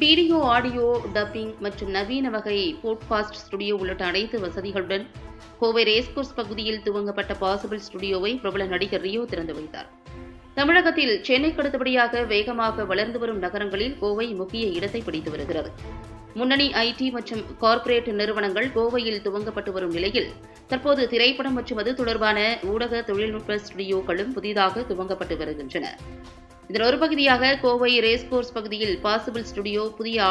Video, audio, dubbing மற்றும் நவீன வகை போட்காஸ்ட் ஸ்டுடியோ உள்ளிட்ட அனைத்து வசதிகளுடன் கோவை ரேஸ்கோர்ஸ் பகுதியில் துவங்கப்பட்ட பாசிபிள் ஸ்டுடியோவை பிரபல நடிகர் ரியோ திறந்து வைத்தார். தமிழகத்தில் சென்னைக்கு அடுத்தபடியாக வேகமாக வளர்ந்து வரும் நகரங்களில் கோவை முக்கிய இடத்தை பிடித்து வருகிறது. முன்னணி ஐடி மற்றும் கார்ப்பரேட் நிறுவனங்கள் கோவையில் துவங்கப்பட்டு வரும் நிலையில் தற்போது திரைப்படம் மற்றும் அது தொடர்பான ஊடக தொழில்நுட்ப ஸ்டுடியோக்களும் புதிதாக துவங்கப்பட்டு வருகின்றன. இதன் ஒரு பகுதியாக கோவை ரேஸ்கோர்ஸ் பகுதியில் பாசிபிள் ஸ்டுடியோ புதிய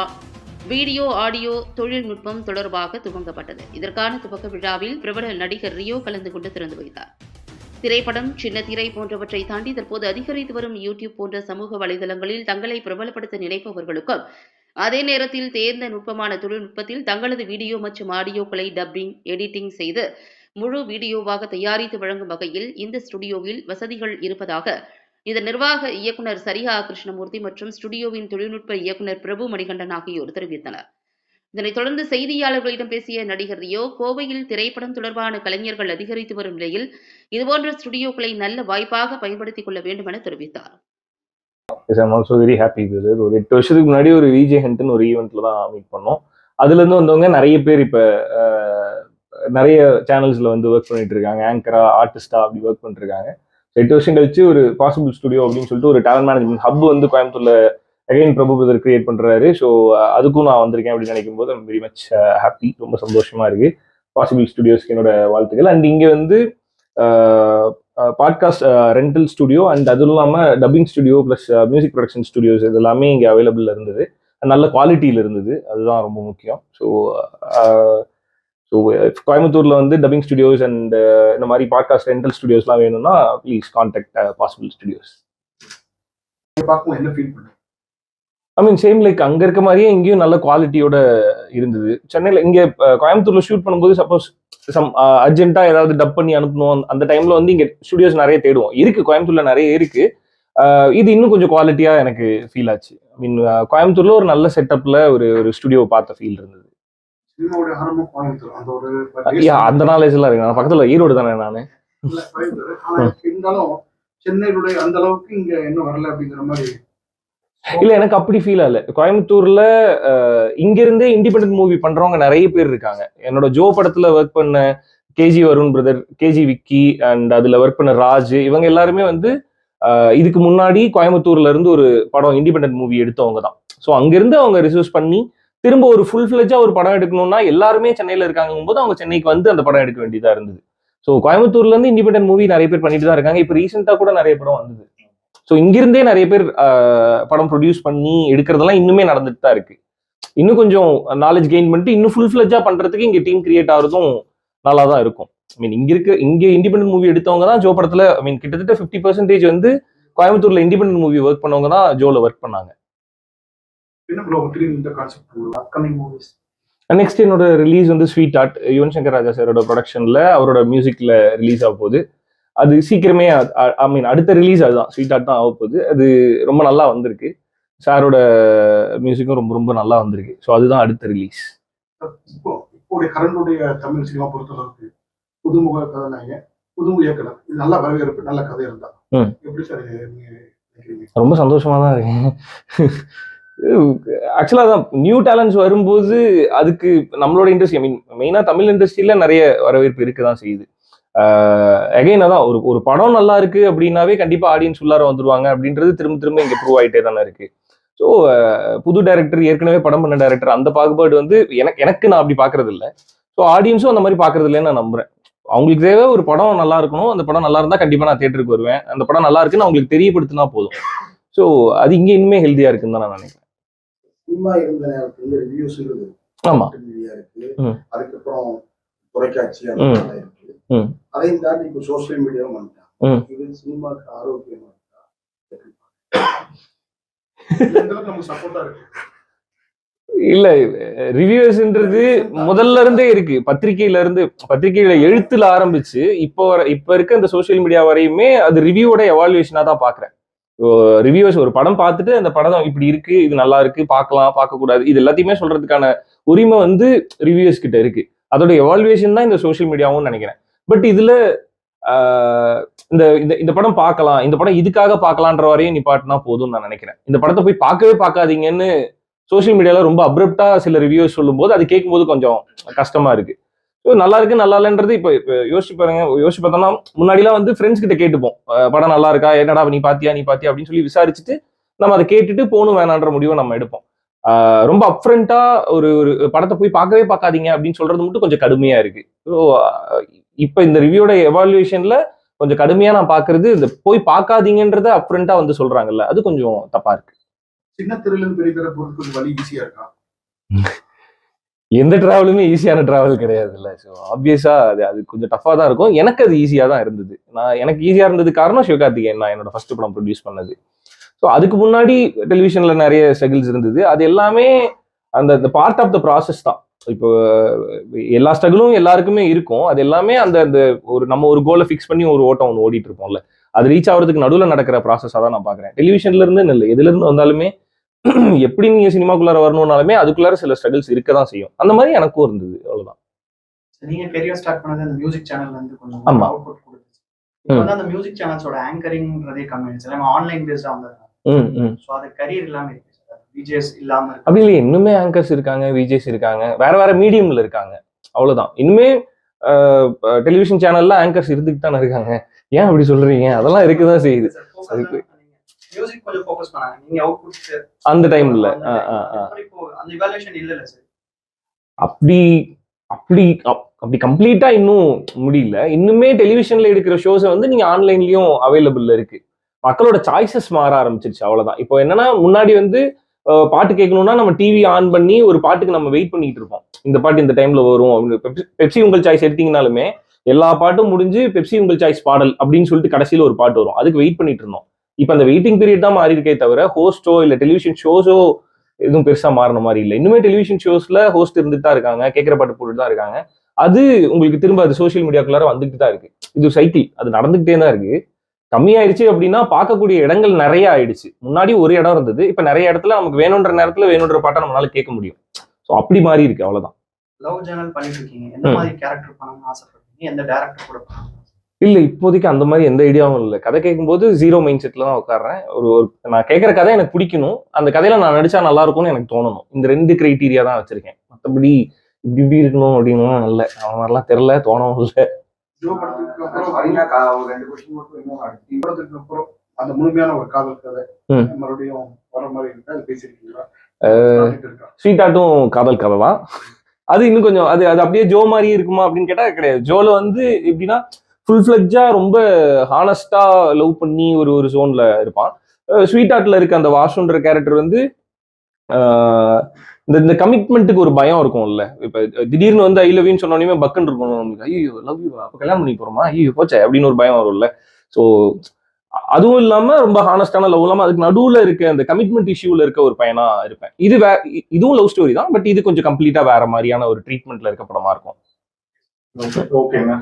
வீடியோ, ஆடியோ தொழில்நுட்பம் தொடர்பாக துவங்கப்பட்டது. இதற்கான துவக்க விழாவில் பிரபல நடிகர் ரியோ கலந்து கொண்டு திறந்து வைத்தார். திரைப்படம், சின்ன திரை போன்றவற்றை தாண்டி தற்போது அதிகரித்து வரும் யூடியூப் போன்ற சமூக வலைதளங்களில் தங்களை பிரபலப்படுத்த நினைப்பவர்களுக்கும் அதே நேரத்தில் தேர்ந்த நுட்பமான தொழில்நுட்பத்தில் தங்களது வீடியோ மற்றும் ஆடியோக்களை டப்பிங், எடிட்டிங் செய்து முழு வீடியோவாக தயாரித்து வழங்கும் வகையில் இந்த ஸ்டுடியோவில் வசதிகள் இருப்பதாக இதன் நிர்வாக இயக்குநர் சரிகா கிருஷ்ணமூர்த்தி மற்றும் ஸ்டுடியோவின் தொழில்நுட்ப இயக்குநர் பிரபு மணிகண்டன் ஆகியோர் தெரிவித்தனர். இதனைத் தொடர்ந்து செய்தியாளர்களிடம் பேசிய நடிகர் ரியோ, கோவையில் திரைப்படம் தொடர்பான கலைஞர்கள் அதிகரித்து வரும் நிலையில் இதுபோன்ற ஸ்டுடியோக்களை நல்ல வாய்ப்பாக பயன்படுத்திக் கொள்ள வேண்டும் என தெரிவித்தார். I'm also very happy with it. ஒரு 8 வருஷத்துக்கு முன்னாடி ஒரு விஜே ஹண்ட்னு ஒரு ஈவெண்ட்ல தான் மீட் பண்ணோம். அதுல இருந்து வந்தவங்க நிறைய பேர் இப்ப நிறைய சேனல்ஸ்ல வந்து ஒர்க் பண்ணிட்டு இருக்காங்க. ஆங்கரா, ஆர்டிஸ்டா அப்படி ஒர்க் பண்ணிட்டு இருக்காங்க. 8 வருஷம் கழிச்சு ஒரு பாசிபிள் ஸ்டுடியோ அப்படின்னு சொல்லிட்டு ஒரு டேலண்ட் மேனேஜ்மெண்ட் ஹப் வந்து கோயம்புத்தூர்ல அகைன் பிரபு பிரதர் கிரியேட் பண்றாரு. ஸோ அதுக்கும் நான் வந்திருக்கேன் அப்படின்னு நினைக்கும் போது வெரி மச் ஹாப்பி. ரொம்ப சந்தோஷமா இருக்கு. பாசிபிள் ஸ்டுடியோஸ்க்கு என்னோட வாழ்த்துக்கள். அண்ட் இங்க வந்து பாட்காஸ்ட் ரெண்டல் ஸ்டுடியோ அண்ட் அதுவும் இல்லாமல் dubbing studio plus music production studios இது எல்லாமே இங்கே அவைலபிள் இருந்தது. நல்ல குவாலிட்டியில் இருந்தது. அதுதான் ரொம்ப முக்கியம். ஸோ கோயம்புத்தூர்ல வந்து டப்பிங் ஸ்டுடியோஸ் அண்ட் இந்த மாதிரி பாட்காஸ்ட் ரெண்டல் ஸ்டுடியோஸ்லாம் வேணும்னா please contact possible studios. I mean same like அங்கே இருக்க மாதிரியே இங்கேயும் நல்ல குவாலிட்டியோட இருந்தது. சென்னையில் இங்கே கோயம்புத்தூர்ல ஷூட் பண்ணும்போது சப்போஸ் சம் அர்ஜென்ட்டா ஏதாவது டப் பண்ணி அனுப்பணும் அந்த டைம்ல வந்து இங்கே ஸ்டுடியோஸ் நிறைய தேடுவோம். இருக்கு, கோயம்புத்தூர்ல நிறைய இருக்கு. இது இன்னும் கொஞ்சம் குவாலிட்டியா எனக்கு ஃபீல் ஆச்சு. ஐ மீன் கோயம்புத்தூர்ல ஒரு நல்ல செட்டப்ல ஒரு ஸ்டுடியோ பார்த்த ஃபீல் இருந்தது. அந்த நாலேஜ் எல்லாம் இருக்கு. நான் பக்கத்துல ஈரோடு தானே நானு. சென்னையுடைய அந்த அளவுக்கு இங்க இன்னும் வரல அப்படிங்கிற மாதிரி இல்ல, எனக்கு அப்படி ஃபீல் ஆகல. கோயம்புத்தூர்ல இங்க இருந்தே இண்டிபெண்டன்ட் மூவி பண்றவங்க நிறைய பேர் இருக்காங்க. என்னோட ஜோ படத்துல ஒர்க் பண்ண KG Varun brother, KG Vicky and அதுல ஒர்க் பண்ண ராஜ், இவங்க எல்லாருமே வந்து இதுக்கு முன்னாடி கோயம்புத்தூர்ல இருந்து ஒரு படம் இண்டிபெண்டன்ட் மூவி எடுத்தவங்க தான். ஸோ அங்கிருந்து அவங்க ரிசர்ச் பண்ணி திரும்ப ஒரு ஃபுல் ஃபிளெஜ்ஜா ஒரு படம் எடுக்கணும்னா எல்லாருமே சென்னையில இருக்காங்கும் போது அவங்க சென்னைக்கு வந்து அந்த படம் எடுக்க வேண்டியதா இருந்தது. ஸோ கோயம்புத்தூர்ல இருந்து இண்டிபெண்டன்ட் மூவி நிறைய பேர் பண்ணிட்டு தான் இருக்காங்க. இப்போ ரீசெண்டா கூட நிறைய படம் வந்தது. ஸோ இங்கிருந்தே நிறைய பேர் படம் ப்ரொடியூஸ் பண்ணி எடுக்கிறதெல்லாம் இன்னுமே நடந்துட்டு தான் இருக்கு. இன்னும் கொஞ்சம் நாலேஜ் கெயின் பண்ணிட்டு இன்னும் ஃபுல் ஃபிளெஜ்ஜா பண்றதுக்கு இங்க டீம் கிரியேட் ஆகிறதும் நல்லா தான் இருக்கும். ஐ மீன் இங்க இண்டிபெண்டன்ட் மூவி எடுத்தவங்க தான் ஜோ படத்துல ஐ மீன் கிட்டத்தட்ட 50% வந்து கோயம்புத்தூர்ல இண்டிபெண்டன்ட் மூவி ஒர்க் பண்ணவங்க தான் ஜோல ஒர்க் பண்ணாங்க. நெக்ஸ்ட் என்னோட ரிலீஸ் வந்து ஸ்வீட் ஆர்ட், யுவன் சங்கர் ராஜா சாரோட ப்ரொடக்ஷன்ல அவரோட மியூசிக்ல ரிலீஸ் ஆக போகுது. அது சீக்கிரமே ஐ மீன் அடுத்த ரிலீஸ் அதுதான் ஸ்வீட் ஆர்ட் தான் ஆக போகுது. அது ரொம்ப நல்லா வந்திருக்கு. சாரோட மியூசிக்கும் ரொம்ப ரொம்ப நல்லா வந்திருக்கு. ஸோ அதுதான் அடுத்த ரிலீஸ். இப்போ கரண்டுடைய தமிழ் சினிமா பொறுத்தளவுக்கு புதுமுக கதாநாயகன், புதுமுக இயக்குனர், இது நல்ல வரவேற்பு, நல்ல கதை இருந்தா எப்படி சார் ரொம்ப சந்தோஷமா தான் இருக்கு. ஆக்சுவலா தான் நியூ டேலண்ட்ஸ் வரும்போது அதுக்கு நம்மளோட இண்டஸ்ட்ரி ஐ மீன் மெயினா தமிழ் இண்டஸ்ட்ரியில நிறைய வரவேற்பு இருக்குதான் செய்யுது. அகைன் அதான் ஒரு படம் நல்லா இருக்கு அப்படின்னாவே கண்டிப்பா ஆடியன்ஸ் உள்ளார வந்துருவாங்க அப்படின்றது திரும்ப திரும்ப இங்க ப்ரூவ் ஆயிட்டே தானே இருக்கு. ஸோ புது டைரக்டர், ஏற்கனவே படம் பண்ண டைரக்டர், அந்த பாகுபாடு வந்து எனக்கு நான் அப்படி பாக்குறது இல்லை. ஸோ ஆடியன்ஸும் அந்த மாதிரி பாக்குறது இல்லைன்னு நான் நம்புறேன். அவங்களுக்கு தேவை ஒரு படம் நல்லா இருக்கணும். அந்த படம் நல்லா இருந்தா கண்டிப்பா நான் தியேட்டருக்கு வருவேன். அந்த படம் நல்லா இருக்குன்னு அவங்களுக்கு தெரியப்படுத்தினா போதும். ஸோ அது இங்க இனிமே ஹெல்தியா இருக்குன்னு தான் நான் நினைக்கிறேன். சினிமா இருந்த நேரத்துல ரிவ்யூஸ் இருக்கு. ஆமா, அதுக்கப்புறம் தொலைக்காட்சி இருக்கு. அதையும் தாண்டி இப்போ சோசியல் மீடியாவும் வந்துட்டாங்க. இது சினிமாக்கு ஆரோக்கியமா இல்ல, ரிவ்யூஸ்ன்றது முதல்ல இருந்தே இருக்கு. பத்திரிகையில எழுத்துல ஆரம்பிச்சு இப்ப இருக்க இந்த சோசியல் மீடியா வரையுமே அது ரிவ்யூவோட எவாலுவேஷனா தான் பாக்குறேன். ரிவ்யூஸ் ஒரு படம் பார்த்துட்டு அந்த படம் இப்படி இருக்கு, இது நல்லா இருக்கு, பார்க்கலாம், பார்க்க கூடாது, இது எல்லாத்தையுமே சொல்றதுக்கான உரிமை வந்து ரிவ்யூஸ் கிட்ட இருக்கு. அதோட எவாலுவேஷன் தான் இந்த சோசியல் மீடியாவும் நினைக்கிறேன். பட் இதுல இந்த இந்த படம் பார்க்கலாம், இந்த படம் இதுக்காக பார்க்கலான்ற வரையும் நிப்பாட்டினா போதும்னு நான் நினைக்கிறேன். இந்த படத்தை போய் பார்க்கவே பார்க்காதீங்கன்னு சோஷியல் மீடியால ரொம்ப அப்ரப்டா சில ரிவ்யூஸ் சொல்லும்போது அது கேட்கும்போது கொஞ்சம் கஷ்டமா இருக்கு. ஸோ நல்லா இருக்கு நல்லா இல்லைன்றது இப்போ யோசிச்சு பார்த்தோம்னா முன்னாடிலாம் வந்து ஃப்ரெண்ட்ஸ் கிட்ட கேட்டுப்போம், படம் நல்லா இருக்கா, என்னடா நீ பாத்தியா அப்படின்னு சொல்லி விசாரிச்சுட்டு நம்ம அதை கேட்டுட்டு போகணும் வேணான்ற முடிவை நம்ம எடுப்போம். ரொம்ப அப்ஃப்ரண்டா ஒரு ஒரு படத்தை போய் பார்க்கவே பார்க்காதீங்க அப்படின்னு சொல்றது மட்டும் கொஞ்சம் கடுமையா இருக்கு. ஸோ இப்போ இந்த ரிவ்யூட எவாலுவேஷன்ல கொஞ்சம் கடுமையா நான் பாக்குறது இந்த போய் பார்க்காதீங்கன்றத அப்ஃப்ரண்டா வந்து சொல்றாங்கல்ல, அது கொஞ்சம் தப்பா இருக்கு. சின்ன திரையிலிருந்து பெரிய திரை போறதுக்கு வழி ஈஸியா இருக்கா? எந்த டிராவலுமே ஈஸியான டிராவல் கிடையாது இல்லை. ஸோ ஆப்வியஸா அது கொஞ்சம் டஃபா தான் இருக்கும். எனக்கு அது ஈஸியா தான் இருந்தது. எனக்கு ஈஸியா இருந்தது காரணம் சிவகார்த்திகேயன் நான் என்னோட ஃபர்ஸ்ட் படம் ப்ரொடியூஸ் பண்ணது. ஸோ அதுக்கு முன்னாடி டெலிவிஷன்ல நிறைய ஸ்ட்ரகிள்ஸ் இருந்தது. அது எல்லாமே அந்த பார்ட் ஆஃப் த ப்ராசஸ் தான். இப்போ எல்லா ஸ்ட்ரகிளும் எல்லாருக்குமே இருக்கும். அது எல்லாமே அந்த அந்த நம்ம ஒரு கோலை ஃபிக்ஸ் பண்ணி ஒரு ஓட்டம் ஒன்று ஓடிட்டு இருப்போம்ல, அது ரீச் ஆகிறதுக்கு நடுவில் நடக்கிற ப்ராசஸாக தான் நான் பார்க்குறேன். டெலிவிஷன்ல இருந்து இல்லை, எதுல இருந்து வந்தாலுமே எப்படி நீங்க சினிமாக்குள்ளார வரணும்னாலுமே அதுக்குள்ளார சில ஸ்ட்ரகிள்ஸ் இருக்க தான் செய்யும். அந்த மாதிரி எனக்கும் இருந்தது. அவ்வளவுதான். நீங்க கெரியர் ஸ்டார்ட் பண்ணது அந்த மியூசிக் சேனல்ல இருந்து கொஞ்சம் ஆமா. அவுட்புட் கொடுத்துச்சு. இப்போ வந்து அந்த மியூசிக் சேனல்ஸோட ஆங்கரிங்ன்றதே கம்மி ஆயிடுச்சு. நம்ம ஆன்லைன் பேஸ்டா வந்தது. ஸோ அது கரியர் இல்லாம இருக்கு. விஜேஸ் இல்லாம இருக்கு. அப்படி இல்லை, இன்னுமே ஆங்கர்ஸ் இருக்காங்க, விஜேஸ் இருக்காங்க, வேற வேற மீடியம்ல இருக்காங்க. அவ்வளவுதான். இனிமே டெலிவிஷன் சேனல்ல ஆங்கர்ஸ் இருந்துட்டு தானே இருக்காங்க. ஏன் அப்படி சொல்றீங்க? அதெல்லாம் இருக்குதான் செய்யுது. அதுக்கு மியூசிக் கொஞ்சம் ஃபோக்கஸ் பண்ணாங்க. நீங்க அவுட்புட் அந்த டைம்ல இப்போ அந்த இவாலுவேஷன் இல்லல சார். அப்படி அப்படி அப்படி கம்ப்ளீட்டா இன்னும் முடியல. இன்னுமே டெலிவிஷன்ல எடுக்கிற ஷோஸ் வந்து நீங்க ஆன்லைன்லயும் அவைலபிள்ல இருக்கு. மக்களோட சாய்ஸஸ் மாற ஆரம்பிச்சிருச்சு. அவ்வளவுதான். இப்போ என்னன்னா முன்னாடி வந்து பாட்டு கேட்கணும்னா நம்ம டிவி ஆன் பண்ணி ஒரு பாட்டுக்கு நம்ம வெயிட் பண்ணிட்டு இருப்போம். இந்த பாட்டு இந்த டைம்ல வரும் அப்படின்னு. பெப்சி உங்கள் சாய்ஸ் எடுத்தீங்கனாலுமே எல்லா பாட்டும் முடிஞ்சு பெப்சி உங்கள் சாய்ஸ் பாடல் அப்படின்னு சொல்லிட்டு கடைசியில் ஒரு பாட்டு வரும். அதுக்கு வெயிட் பண்ணிட்டு இருந்தோம். இப்போ அந்த வெயிட்டிங் பீரியட் தான் மாறி இருக்கே தவிர ஹோஸ்டோ இல்லை டெலிவிஷன் ஷோஸோ எதுவும் பெருசா மாறின மாதிரி இல்லை. இன்னுமே டெலிவிஷன் ஷோஸ்ல ஹோஸ்ட் இருந்துட்டு தான் இருக்காங்க, கேட்கிற பாட்டு போட்டுட்டு தான் இருக்காங்க. அது உங்களுக்கு திரும்ப அது சோசியல் மீடியாக்குள்ளார வந்துட்டு தான் இருக்கு. இது சைக்கிள், அது நடந்துகிட்டே தான் இருக்கு. கம்மியாயிருச்சு அப்படின்னா பார்க்கக்கூடிய இடங்கள் நிறைய ஆயிடுச்சு. முன்னாடி ஒரு இடம் இருந்தது, இப்ப நிறைய இடத்துல நமக்கு வேணுன்ற நேரத்துல வேணுன்ற பாட்டை நம்மளால கேட்க முடியும். ஸோ அப்படி மாறி இருக்கு. அவ்வளவுதான். லவ் ஜர்னல் பண்ணிட்டு இருக்கீங்க. எந்த மாதிரி கேரக்டர் பண்ணணும்னு ஆசைப்படுறீங்க? எந்த டைரக்டர் கூட பண்ணணும்? இல்ல இப்போதைக்கு அந்த மாதிரி எந்த ஐடியாவும் இல்லை. கதை கேட்கும்போது ஜீரோ மைண்ட் செட்ல தான் உட்காடுறேன். ஒரு நான் கேட்கிற கதை எனக்கு பிடிக்கணும், அந்த கதையில நான் நடிச்சா நல்லா இருக்கும்னு எனக்கு தோணணும். இந்த 2 கிரைட்டீரியா தான் வச்சிருக்கேன். மற்றபடி இப்படி இருக்கணும் அப்படின்னு இல்லை. அவன் மாதிரிலாம் தெரியல, தோணவும் இல்லை. அந்த முழுமையான ஒரு காதல் கதை மறுபடியும் வர மாதிரி இருக்கா? அது பேசிருக்கீங்களா? ஸ்வீட் ஆட்டும் காதல் கதை தான். அது இன்னும் கொஞ்சம் அது அப்படியே ஜோ மாதிரி இருக்குமா அப்படின்னு கேட்டா கிடையாது. ஜோல வந்து எப்படின்னா ஃபுல் ஃபிளட்ஜா ரொம்ப ஹானஸ்டா லவ் பண்ணி ஒரு ஜோன்ல இருப்பான். ஸ்வீட் ஆர்ட்ல இருக்க அந்த வாஷுன்ற கேரக்டர் வந்து இந்த கமிட்மெண்ட்டுக்கு ஒரு பயம் இருக்கும்ல. இப்ப திடீர்னு வந்து ஐ லவ் யூன்னு சொன்னோடனே பக்குன்னு இருக்கும் நமக்கு. ஐயோ லவ் யூ, அப்ப கல்யாணம் பண்ணி போறோமா, ஐயோ போச்சே அப்படின்னு ஒரு பயம் வரும்ல. ஸோ அதுவும் இல்லாம ரொம்ப ஹானஸ்டான லவ் இல்லாம அதுக்கு நடுவுல இருக்க அந்த கமிட்மெண்ட் இஷ்யூல இருக்க ஒரு பையனா இருப்பேன். இதுவும் லவ் ஸ்டோரி தான், பட் இது கொஞ்சம் கம்ப்ளீட்டா வேற மாதிரியான ஒரு ட்ரீட்மெண்ட்ல இருக்க படமா இருக்கும். ஓகேங்க.